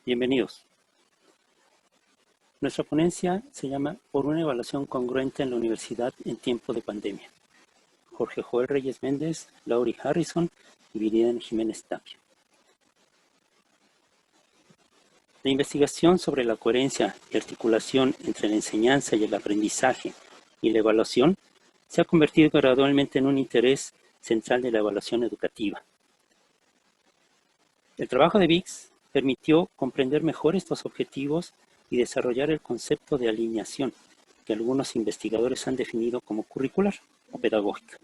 Bienvenidos. Nuestra ponencia se llama Por una evaluación congruente en la universidad en tiempo de pandemia. Jorge Joel Reyes Méndez, Laurie Harrison y Viridiana Jiménez Tapia. La investigación sobre la coherencia y articulación entre la enseñanza y el aprendizaje y la evaluación se ha convertido gradualmente en un interés central de la evaluación educativa. El trabajo de BICS permitió comprender mejor estos objetivos y desarrollar el concepto de alineación, que algunos investigadores han definido como curricular o pedagógica,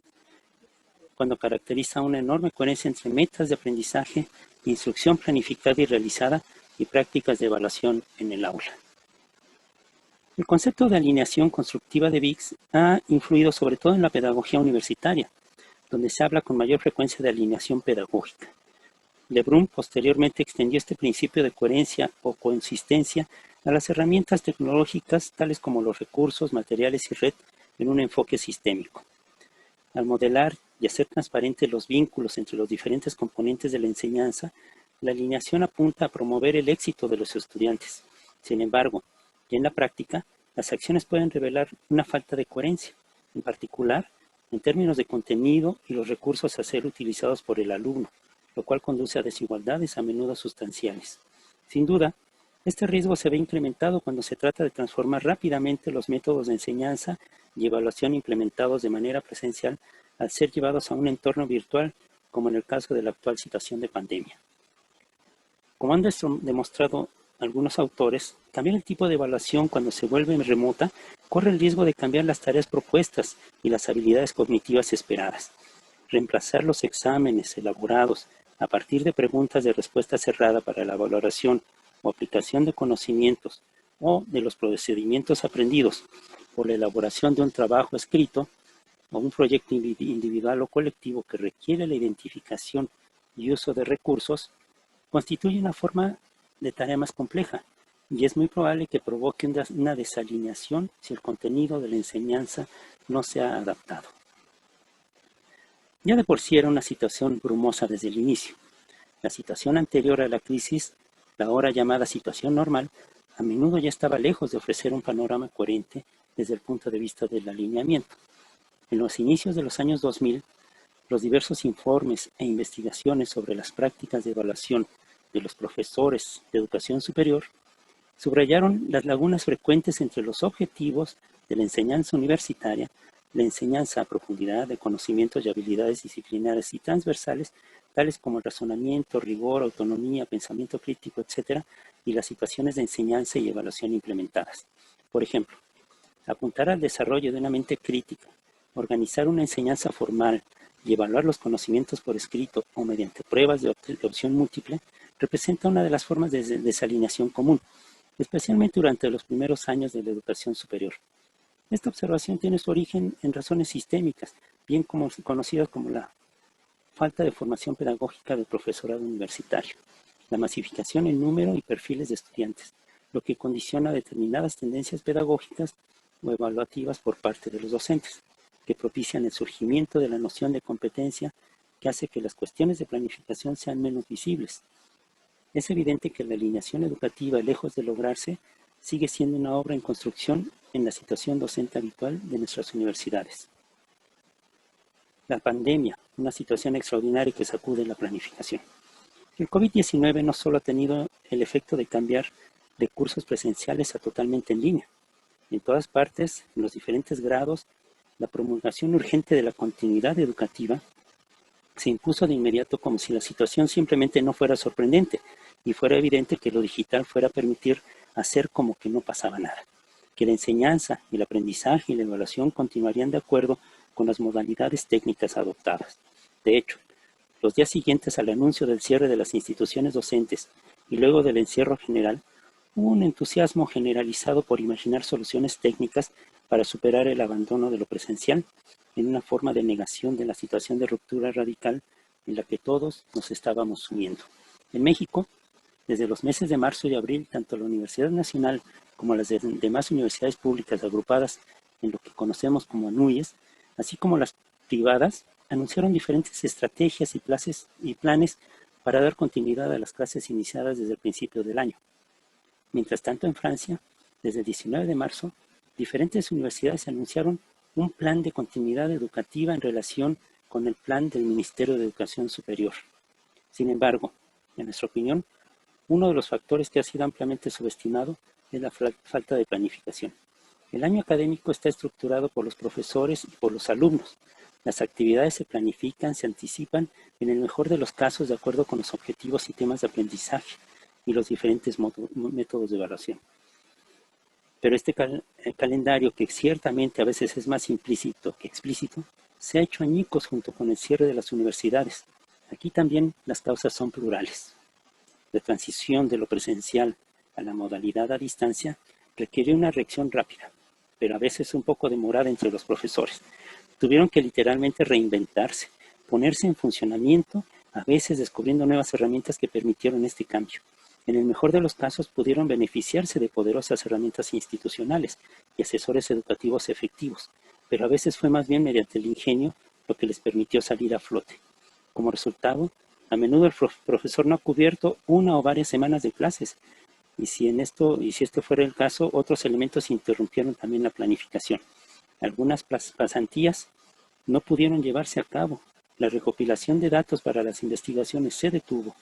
cuando caracteriza una enorme coherencia entre metas de aprendizaje, instrucción planificada y realizada y prácticas de evaluación en el aula. El concepto de alineación constructiva de BICS ha influido sobre todo en la pedagogía universitaria, donde se habla con mayor frecuencia de alineación pedagógica. LeBrun posteriormente extendió este principio de coherencia o consistencia a las herramientas tecnológicas tales como los recursos, materiales y red en un enfoque sistémico. Al modelar y hacer transparentes los vínculos entre los diferentes componentes de la enseñanza, la alineación apunta a promover el éxito de los estudiantes. Sin embargo, y en la práctica, las acciones pueden revelar una falta de coherencia, en particular en términos de contenido y los recursos a ser utilizados por el alumno, lo cual conduce a desigualdades a menudo sustanciales. Sin duda, este riesgo se ve incrementado cuando se trata de transformar rápidamente los métodos de enseñanza y evaluación implementados de manera presencial al ser llevados a un entorno virtual, como en el caso de la actual situación de pandemia. Como han demostrado algunos autores, también el tipo de evaluación cuando se vuelve remota corre el riesgo de cambiar las tareas propuestas y las habilidades cognitivas esperadas. Reemplazar los exámenes elaborados a partir de preguntas de respuesta cerrada para la valoración o aplicación de conocimientos o de los procedimientos aprendidos por la elaboración de un trabajo escrito o un proyecto individual o colectivo que requiere la identificación y uso de recursos, constituye una forma de tarea más compleja y es muy probable que provoque una desalineación si el contenido de la enseñanza no se ha adaptado. Ya de por sí era una situación brumosa desde el inicio. La situación anterior a la crisis, la ahora llamada situación normal, a menudo ya estaba lejos de ofrecer un panorama coherente desde el punto de vista del alineamiento. En los inicios de los años 2000, los diversos informes e investigaciones sobre las prácticas de evaluación de los profesores de educación superior subrayaron las lagunas frecuentes entre los objetivos de la enseñanza universitaria, la enseñanza a profundidad de conocimientos y habilidades disciplinares y transversales, tales como el razonamiento, rigor, autonomía, pensamiento crítico, etc., y las situaciones de enseñanza y evaluación implementadas. Por ejemplo, apuntar al desarrollo de una mente crítica, organizar una enseñanza formal y evaluar los conocimientos por escrito o mediante pruebas de opción múltiple representa una de las formas de desalineación común, especialmente durante los primeros años de la educación superior. Esta observación tiene su origen en razones sistémicas, bien conocidas como la falta de formación pedagógica del profesorado universitario, la masificación en número y perfiles de estudiantes, lo que condiciona determinadas tendencias pedagógicas o evaluativas por parte de los docentes, que propician el surgimiento de la noción de competencia que hace que las cuestiones de planificación sean menos visibles. Es evidente que la alineación educativa, lejos de lograrse, sigue siendo una obra en construcción en la situación docente habitual de nuestras universidades. La pandemia, una situación extraordinaria que sacude la planificación. El COVID-19 no solo ha tenido el efecto de cambiar de cursos presenciales a totalmente en línea. En todas partes, en los diferentes grados, la promulgación urgente de la continuidad educativa se impuso de inmediato como si la situación simplemente no fuera sorprendente y fuera evidente que lo digital fuera a permitir hacer como que no pasaba nada, que la enseñanza, el aprendizaje y la evaluación continuarían de acuerdo con las modalidades técnicas adoptadas. De hecho, los días siguientes al anuncio del cierre de las instituciones docentes y luego del encierro general, hubo un entusiasmo generalizado por imaginar soluciones técnicas para superar el abandono de lo presencial en una forma de negación de la situación de ruptura radical en la que todos nos estábamos sumiendo. En México, desde los meses de marzo y abril, tanto la Universidad Nacional como las demás universidades públicas agrupadas en lo que conocemos como ANUYES, así como las privadas, anunciaron diferentes estrategias y planes para dar continuidad a las clases iniciadas desde el principio del año. Mientras tanto, en Francia, desde el 19 de marzo, diferentes universidades anunciaron un plan de continuidad educativa en relación con el plan del Ministerio de Educación Superior. Sin embargo, en nuestra opinión, uno de los factores que ha sido ampliamente subestimado es la falta de planificación. El año académico está estructurado por los profesores y por los alumnos. Las actividades se planifican, se anticipan, en el mejor de los casos, de acuerdo con los objetivos y temas de aprendizaje y los diferentes métodos de evaluación. Pero este calendario, que ciertamente a veces es más implícito que explícito, se ha hecho añicos junto con el cierre de las universidades. Aquí también las causas son plurales. La transición de lo presencial a la modalidad a distancia requiere una reacción rápida, pero a veces un poco demorada entre los profesores. Tuvieron que literalmente reinventarse, ponerse en funcionamiento, a veces descubriendo nuevas herramientas que permitieron este cambio. En el mejor de los casos pudieron beneficiarse de poderosas herramientas institucionales y asesores educativos efectivos, pero a veces fue más bien mediante el ingenio lo que les permitió salir a flote. Como resultado, a menudo el profesor no ha cubierto una o varias semanas de clases, y si este fuera el caso, otros elementos interrumpieron también la planificación. Algunas pasantías no pudieron llevarse a cabo. La recopilación de datos para las investigaciones se detuvo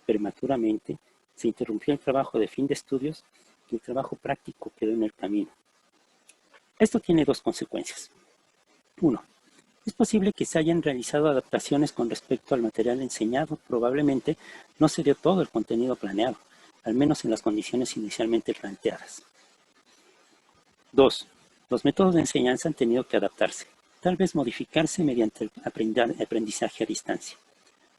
prematuramente, se interrumpió el trabajo de fin de estudios y el trabajo práctico quedó en el camino. Esto tiene dos consecuencias. Uno, es posible que se hayan realizado adaptaciones con respecto al material enseñado. Probablemente no se dio todo el contenido planeado, al menos en las condiciones inicialmente planteadas. Dos, los métodos de enseñanza han tenido que adaptarse, tal vez modificarse mediante el aprendizaje a distancia.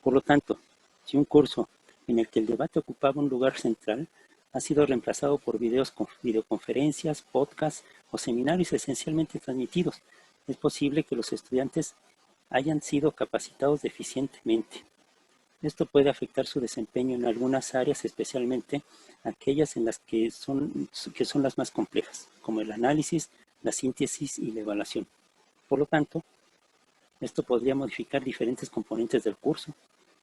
Por lo tanto, si un curso en el que el debate ocupaba un lugar central ha sido reemplazado por videoconferencias, podcasts o seminarios esencialmente transmitidos, es posible que los estudiantes hayan sido capacitados deficientemente. Esto puede afectar su desempeño en algunas áreas, especialmente aquellas en las que son las más complejas, como el análisis, la síntesis y la evaluación. Por lo tanto, esto podría modificar diferentes componentes del curso.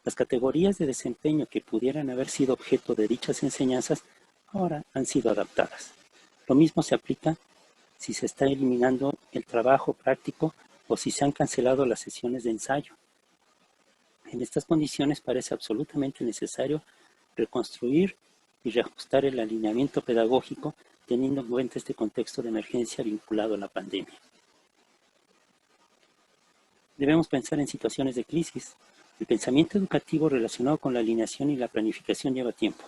Las categorías de desempeño que pudieran haber sido objeto de dichas enseñanzas ahora han sido adaptadas. Lo mismo se aplica si se está eliminando el trabajo práctico o si se han cancelado las sesiones de ensayo. En estas condiciones parece absolutamente necesario reconstruir y reajustar el alineamiento pedagógico teniendo en cuenta este contexto de emergencia vinculado a la pandemia. Debemos pensar en situaciones de crisis. El pensamiento educativo relacionado con la alineación y la planificación lleva tiempo.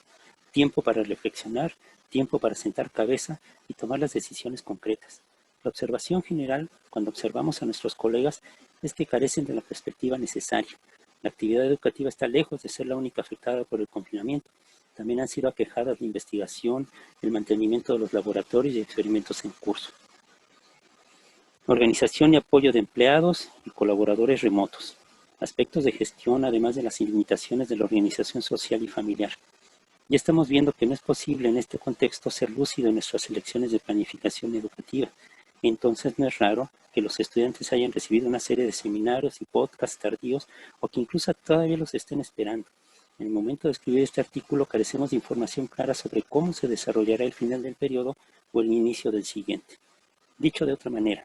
Tiempo para reflexionar, tiempo para sentar cabeza y tomar las decisiones concretas. La observación general, cuando observamos a nuestros colegas, es que carecen de la perspectiva necesaria. La actividad educativa está lejos de ser la única afectada por el confinamiento. También han sido aquejadas la investigación, el mantenimiento de los laboratorios y experimentos en curso. Organización y apoyo de empleados y colaboradores remotos. Aspectos de gestión, además de las limitaciones de la organización social y familiar. Ya estamos viendo que no es posible en este contexto ser lúcido en nuestras elecciones de planificación educativa. Entonces no es raro que los estudiantes hayan recibido una serie de seminarios y podcasts tardíos o que incluso todavía los estén esperando. En el momento de escribir este artículo carecemos de información clara sobre cómo se desarrollará el final del periodo o el inicio del siguiente. Dicho de otra manera,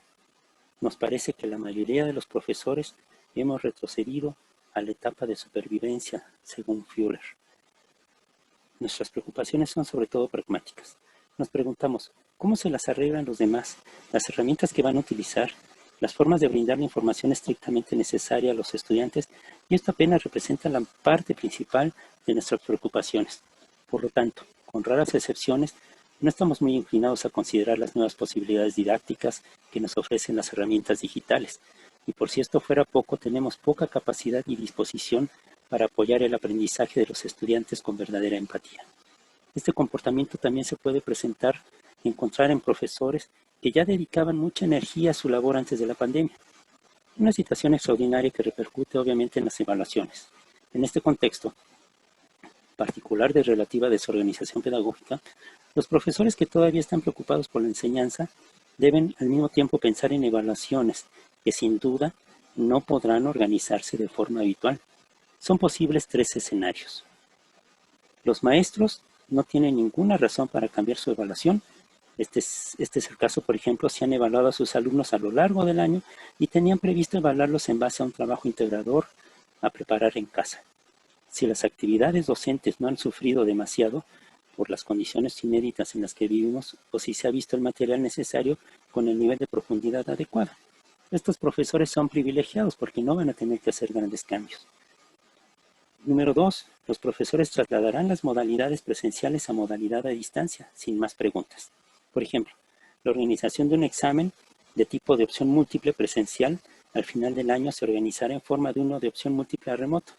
nos parece que la mayoría de los profesores hemos retrocedido a la etapa de supervivencia, según Fuller. Nuestras preocupaciones son sobre todo pragmáticas. Nos preguntamos, ¿cómo se las arreglan los demás? Las herramientas que van a utilizar, las formas de brindar la información estrictamente necesaria a los estudiantes, y esto apenas representa la parte principal de nuestras preocupaciones. Por lo tanto, con raras excepciones, no estamos muy inclinados a considerar las nuevas posibilidades didácticas que nos ofrecen las herramientas digitales. Y por si esto fuera poco, tenemos poca capacidad y disposición para apoyar el aprendizaje de los estudiantes con verdadera empatía. Este comportamiento también se puede encontrar en profesores que ya dedicaban mucha energía a su labor antes de la pandemia. Una situación extraordinaria que repercute obviamente en las evaluaciones. En este contexto particular de relativa desorganización pedagógica, los profesores que todavía están preocupados por la enseñanza deben al mismo tiempo pensar en evaluaciones que sin duda no podrán organizarse de forma habitual. Son posibles tres escenarios. Los maestros no tienen ninguna razón para cambiar su evaluación. Este es el caso, por ejemplo, si han evaluado a sus alumnos a lo largo del año y tenían previsto evaluarlos en base a un trabajo integrador a preparar en casa. Si las actividades docentes no han sufrido demasiado por las condiciones inéditas en las que vivimos, o si se ha visto el material necesario con el nivel de profundidad adecuado. Estos profesores son privilegiados porque no van a tener que hacer grandes cambios. Número 2. Los profesores trasladarán las modalidades presenciales a modalidad a distancia, sin más preguntas. Por ejemplo, la organización de un examen de tipo de opción múltiple presencial al final del año se organizará en forma de uno de opción múltiple a remoto.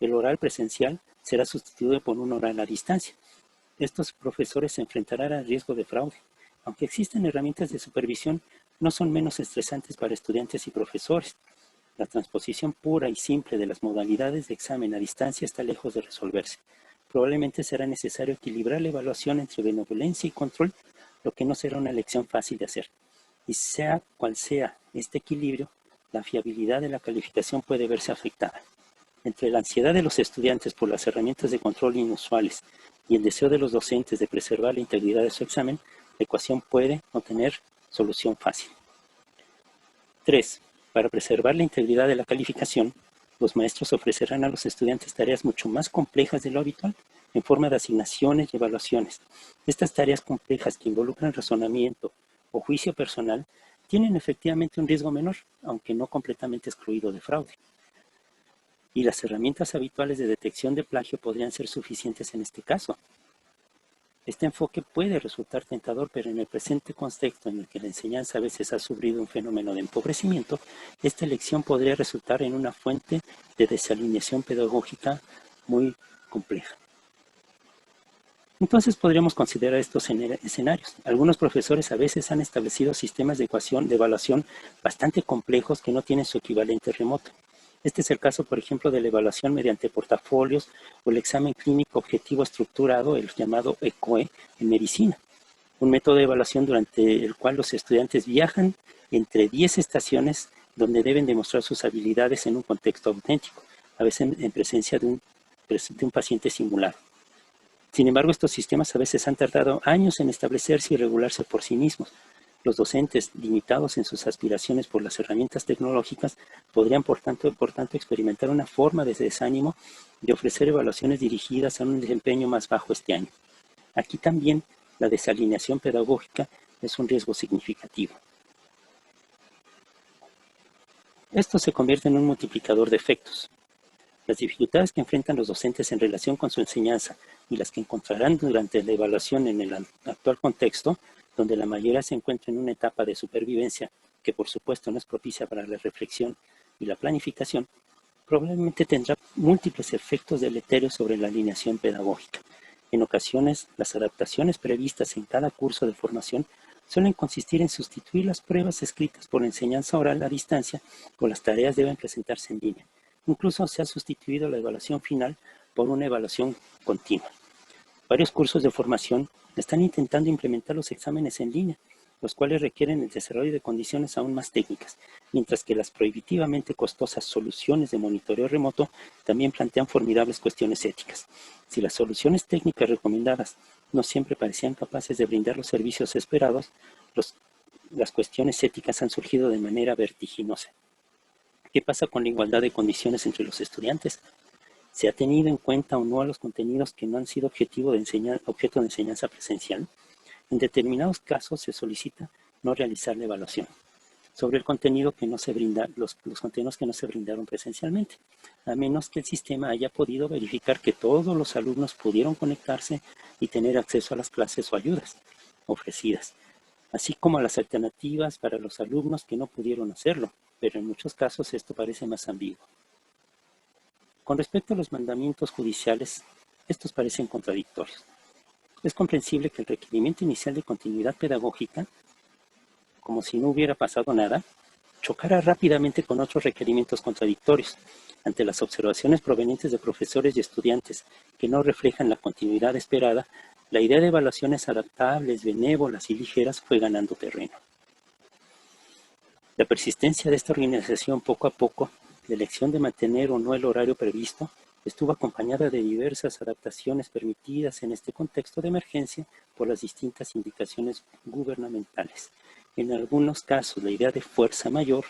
El oral presencial será sustituido por un oral a distancia. Estos profesores se enfrentarán al riesgo de fraude. Aunque existen herramientas de supervisión, no son menos estresantes para estudiantes y profesores. La transposición pura y simple de las modalidades de examen a distancia está lejos de resolverse. Probablemente será necesario equilibrar la evaluación entre benevolencia y control, lo que no será una elección fácil de hacer. Y sea cual sea este equilibrio, la fiabilidad de la calificación puede verse afectada. Entre la ansiedad de los estudiantes por las herramientas de control inusuales y el deseo de los docentes de preservar la integridad de su examen, la ecuación puede no tener solución fácil. 3. Para preservar la integridad de la calificación, los maestros ofrecerán a los estudiantes tareas mucho más complejas de lo habitual, en forma de asignaciones y evaluaciones. Estas tareas complejas que involucran razonamiento o juicio personal tienen efectivamente un riesgo menor, aunque no completamente excluido de fraude. Y las herramientas habituales de detección de plagio podrían ser suficientes en este caso. Este enfoque puede resultar tentador, pero en el presente contexto en el que la enseñanza a veces ha sufrido un fenómeno de empobrecimiento, esta elección podría resultar en una fuente de desalineación pedagógica muy compleja. Entonces podríamos considerar estos escenarios. Algunos profesores a veces han establecido sistemas de evaluación bastante complejos que no tienen su equivalente remoto. Este es el caso, por ejemplo, de la evaluación mediante portafolios o el examen clínico objetivo estructurado, el llamado ECOE, en medicina. Un método de evaluación durante el cual los estudiantes viajan entre 10 estaciones donde deben demostrar sus habilidades en un contexto auténtico, a veces en presencia de un paciente simulado. Sin embargo, estos sistemas a veces han tardado años en establecerse y regularse por sí mismos. Los docentes, limitados en sus aspiraciones por las herramientas tecnológicas, podrían por tanto experimentar una forma de desánimo de ofrecer evaluaciones dirigidas a un desempeño más bajo este año. Aquí también la desalineación pedagógica es un riesgo significativo. Esto se convierte en un multiplicador de efectos. Las dificultades que enfrentan los docentes en relación con su enseñanza y las que encontrarán durante la evaluación en el actual contexto, donde la mayoría se encuentra en una etapa de supervivencia que por supuesto no es propicia para la reflexión y la planificación, probablemente tendrá múltiples efectos deleterios sobre la alineación pedagógica. En ocasiones, las adaptaciones previstas en cada curso de formación suelen consistir en sustituir las pruebas escritas por enseñanza oral a distancia o las tareas deben presentarse en línea. Incluso se ha sustituido la evaluación final por una evaluación continua. Varios cursos de formación están intentando implementar los exámenes en línea, los cuales requieren el desarrollo de condiciones aún más técnicas, mientras que las prohibitivamente costosas soluciones de monitoreo remoto también plantean formidables cuestiones éticas. Si las soluciones técnicas recomendadas no siempre parecían capaces de brindar los servicios esperados, las cuestiones éticas han surgido de manera vertiginosa. ¿Qué pasa con la igualdad de condiciones entre los estudiantes? ¿Se ha tenido en cuenta o no a los contenidos que no han sido objeto de enseñanza presencial? En determinados casos se solicita no realizar la evaluación sobre el contenido que no se brinda, los contenidos que no se brindaron presencialmente, a menos que el sistema haya podido verificar que todos los alumnos pudieron conectarse y tener acceso a las clases o ayudas ofrecidas, así como a las alternativas para los alumnos que no pudieron hacerlo, pero en muchos casos esto parece más ambiguo. Con respecto a los mandamientos judiciales, estos parecen contradictorios. Es comprensible que el requerimiento inicial de continuidad pedagógica, como si no hubiera pasado nada, chocara rápidamente con otros requerimientos contradictorios. Ante las observaciones provenientes de profesores y estudiantes que no reflejan la continuidad esperada, la idea de evaluaciones adaptables, benévolas y ligeras fue ganando terreno. La persistencia de esta organización poco a poco, la elección de mantener o no el horario previsto, estuvo acompañada de diversas adaptaciones permitidas en este contexto de emergencia por las distintas indicaciones gubernamentales. En algunos casos, la idea de fuerza mayor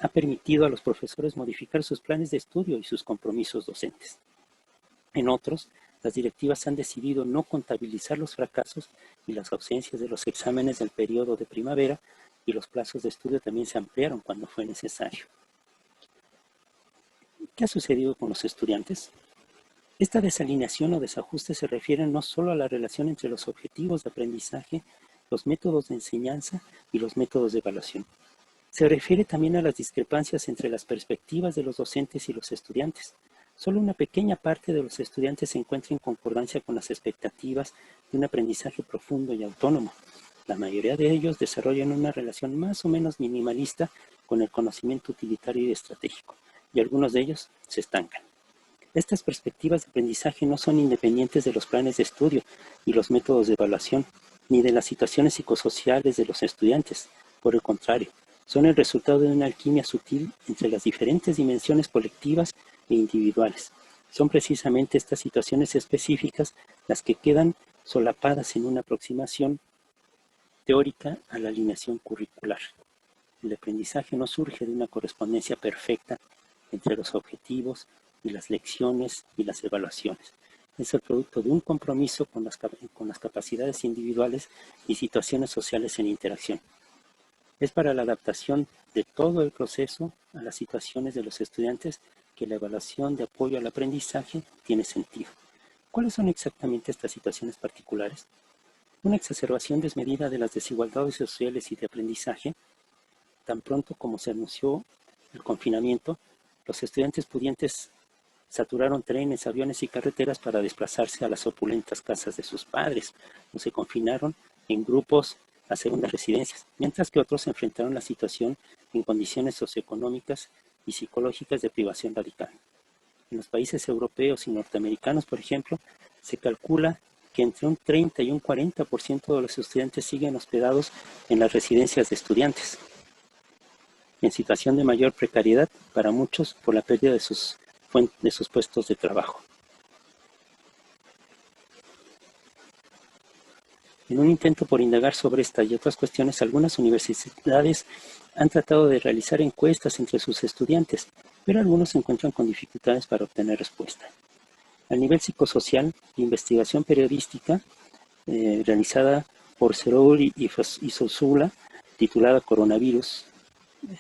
ha permitido a los profesores modificar sus planes de estudio y sus compromisos docentes. En otros, las directivas han decidido no contabilizar los fracasos y las ausencias de los exámenes del periodo de primavera, y los plazos de estudio también se ampliaron cuando fue necesario. ¿Qué ha sucedido con los estudiantes? Esta desalineación o desajuste se refiere no solo a la relación entre los objetivos de aprendizaje, los métodos de enseñanza y los métodos de evaluación. Se refiere también a las discrepancias entre las perspectivas de los docentes y los estudiantes. Solo una pequeña parte de los estudiantes se encuentra en concordancia con las expectativas de un aprendizaje profundo y autónomo. La mayoría de ellos desarrollan una relación más o menos minimalista con el conocimiento utilitario y estratégico, y algunos de ellos se estancan. Estas perspectivas de aprendizaje no son independientes de los planes de estudio y los métodos de evaluación, ni de las situaciones psicosociales de los estudiantes. Por el contrario, son el resultado de una alquimia sutil entre las diferentes dimensiones colectivas e individuales. Son precisamente estas situaciones específicas las que quedan solapadas en una aproximación teórica a la alineación curricular. El aprendizaje no surge de una correspondencia perfecta entre los objetivos y las lecciones y las evaluaciones. Es el producto de un compromiso con las capacidades individuales y situaciones sociales en interacción. Es para la adaptación de todo el proceso a las situaciones de los estudiantes que la evaluación de apoyo al aprendizaje tiene sentido. ¿Cuáles son exactamente estas situaciones particulares? Una exacerbación desmedida de las desigualdades sociales y de aprendizaje. Tan pronto como se anunció el confinamiento, los estudiantes pudientes saturaron trenes, aviones y carreteras para desplazarse a las opulentas casas de sus padres, o se confinaron en grupos a segundas residencias, mientras que otros enfrentaron la situación en condiciones socioeconómicas y psicológicas de privación radical. En los países europeos y norteamericanos, por ejemplo, se calcula que entre un 30 y un 40% de los estudiantes siguen hospedados en las residencias de estudiantes, en situación de mayor precariedad para muchos por la pérdida de sus puestos de trabajo. En un intento por indagar sobre esta y otras cuestiones, algunas universidades han tratado de realizar encuestas entre sus estudiantes, pero algunos se encuentran con dificultades para obtener respuesta. A nivel psicosocial, la investigación periodística realizada por Serouli y Sosula, titulada Coronavirus,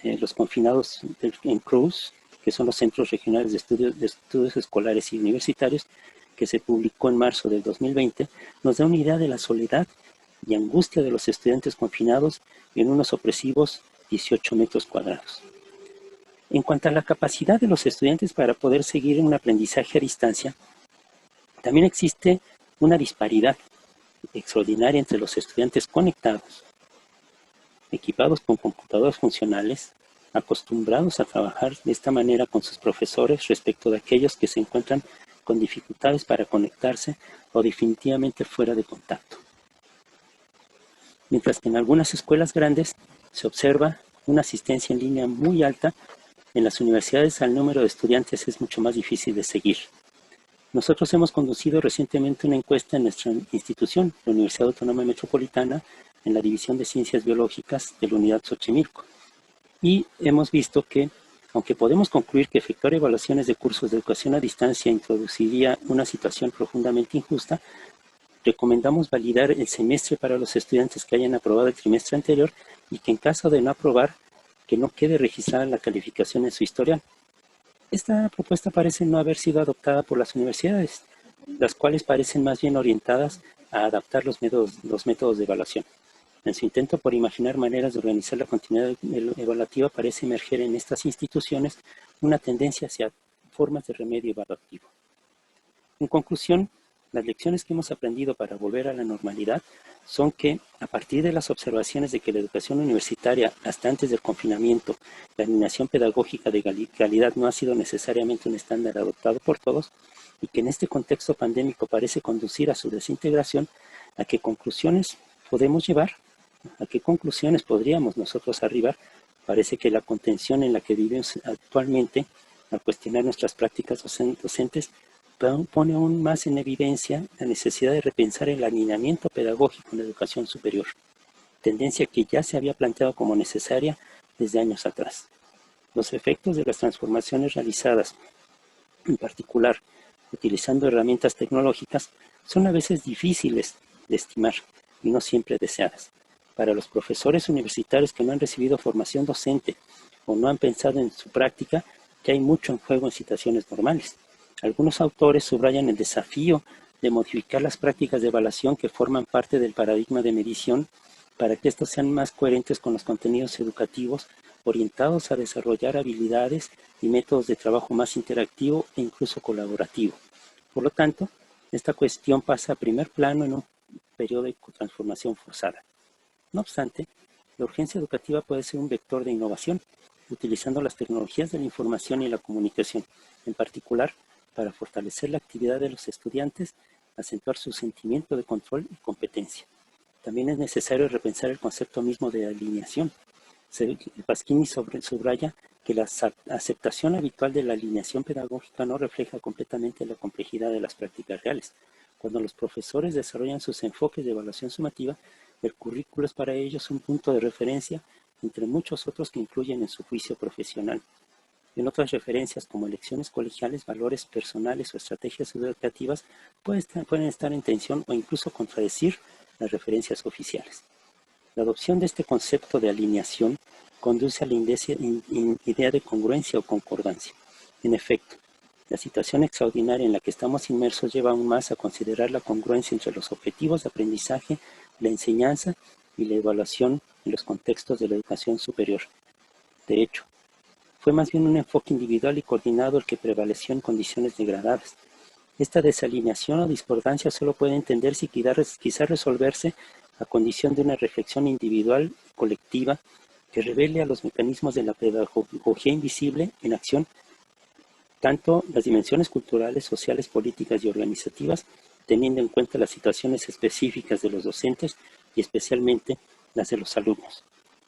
los confinados en Cruz, que son los Centros Regionales de Estudios Escolares y Universitarios, que se publicó en marzo del 2020, nos da una idea de la soledad y angustia de los estudiantes confinados en unos opresivos 18 metros cuadrados. En cuanto a la capacidad de los estudiantes para poder seguir un aprendizaje a distancia, también existe una disparidad extraordinaria entre los estudiantes conectados, equipados con computadoras funcionales, acostumbrados a trabajar de esta manera con sus profesores respecto de aquellos que se encuentran con dificultades para conectarse o definitivamente fuera de contacto. Mientras que en algunas escuelas grandes se observa una asistencia en línea muy alta, en las universidades el número de estudiantes es mucho más difícil de seguir. Nosotros hemos conducido recientemente una encuesta en nuestra institución, la Universidad Autónoma Metropolitana, en la División de Ciencias Biológicas de la Unidad Xochimilco. Y hemos visto que, aunque podemos concluir que efectuar evaluaciones de cursos de educación a distancia introduciría una situación profundamente injusta, recomendamos validar el semestre para los estudiantes que hayan aprobado el trimestre anterior y que en caso de no aprobar, que no quede registrada la calificación en su historial. Esta propuesta parece no haber sido adoptada por las universidades, las cuales parecen más bien orientadas a adaptar los métodos de evaluación. En su intento por imaginar maneras de organizar la continuidad evaluativa, parece emerger en estas instituciones una tendencia hacia formas de remedio evaluativo. En conclusión, las lecciones que hemos aprendido para volver a la normalidad son que, a partir de las observaciones de que la educación universitaria, hasta antes del confinamiento, la alineación pedagógica de calidad no ha sido necesariamente un estándar adoptado por todos, y que en este contexto pandémico parece conducir a su desintegración, ¿a qué conclusiones podemos llevar? ¿A qué conclusiones podríamos nosotros arribar? Parece que la contención en la que vivimos actualmente al cuestionar nuestras prácticas docentes, pone aún más en evidencia la necesidad de repensar el alineamiento pedagógico en la educación superior, tendencia que ya se había planteado como necesaria desde años atrás. Los efectos de las transformaciones realizadas, en particular utilizando herramientas tecnológicas, son a veces difíciles de estimar y no siempre deseadas. Para los profesores universitarios que no han recibido formación docente o no han pensado en su práctica, ya hay mucho en juego en situaciones normales. Algunos autores subrayan el desafío de modificar las prácticas de evaluación que forman parte del paradigma de medición para que estos sean más coherentes con los contenidos educativos orientados a desarrollar habilidades y métodos de trabajo más interactivo e incluso colaborativo. Por lo tanto, esta cuestión pasa a primer plano en un periodo de transformación forzada. No obstante, la urgencia educativa puede ser un vector de innovación, utilizando las tecnologías de la información y la comunicación, en particular para fortalecer la actividad de los estudiantes, acentuar su sentimiento de control y competencia. También es necesario repensar el concepto mismo de alineación. Pasquini subraya que la aceptación habitual de la alineación pedagógica no refleja completamente la complejidad de las prácticas reales. Cuando los profesores desarrollan sus enfoques de evaluación sumativa, el currículo es para ellos un punto de referencia entre muchos otros que incluyen en su juicio profesional. En otras referencias como elecciones colegiales, valores personales o estrategias educativas pueden estar en tensión o incluso contradecir las referencias oficiales. La adopción de este concepto de alineación conduce a la idea de congruencia o concordancia. En efecto, la situación extraordinaria en la que estamos inmersos lleva aún más a considerar la congruencia entre los objetivos de aprendizaje, la enseñanza y la evaluación en los contextos de la educación superior. De hecho, fue más bien un enfoque individual y coordinado el que prevaleció en condiciones degradadas. Esta desalineación o discordancia solo puede entenderse y quizá resolverse a condición de una reflexión individual y colectiva que revele a los mecanismos de la pedagogía invisible en acción tanto las dimensiones culturales, sociales, políticas y organizativas, teniendo en cuenta las situaciones específicas de los docentes y especialmente las de los alumnos.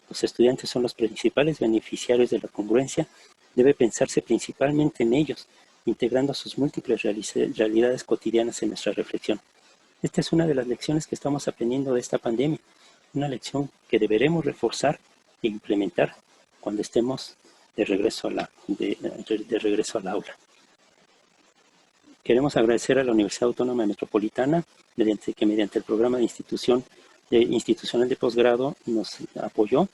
Los estudiantes son los principales beneficiarios de la congruencia, debe pensarse principalmente en ellos, integrando sus múltiples realidades cotidianas en nuestra reflexión. Esta es una de las lecciones que estamos aprendiendo de esta pandemia, una lección que deberemos reforzar e implementar cuando estemos de regreso al aula. Queremos agradecer a la Universidad Autónoma Metropolitana, mediante el programa de institucional de posgrado nos apoyó